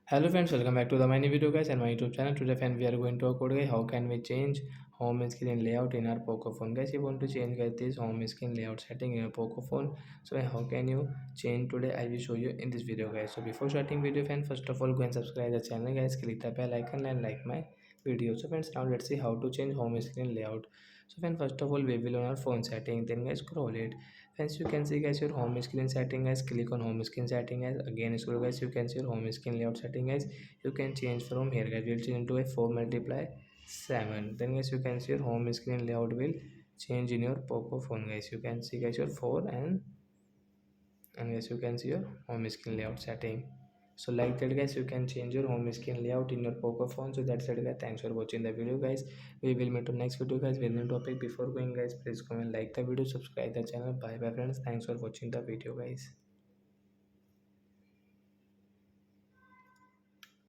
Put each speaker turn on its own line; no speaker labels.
Hello friends, welcome back to the many video guys and my YouTube channel. Today friend we are going to talk about how can we change home screen layout in our Poco phone. Guys, you want to change guys this home screen layout setting in your Poco phone. So how can you change today? I will show you in this video guys. So before starting video friend, first of all go and subscribe the channel guys, click the bell icon and like my video. So friends, now let's see how to change home screen layout. So friend, first of all we will on our phone setting, then guys scroll it. Friends, you can see guys your home screen setting guys, click on home screen setting guys, again scroll guys, you can see your home screen layout setting guys. You can change from here guys, we'll change into a 4 multiply 7. Then guys you can see your home screen layout will change in your Poco phone guys. You can see guys your 4 and guys you can see your home screen layout setting. So like that guys, you can change your home screen layout in your Poco phone. So that's it guys, thanks for watching the video guys. We will meet to next video guys with new topic. Before going guys, please comment, like the video, subscribe the channel. Bye bye friends, thanks for watching the video guys.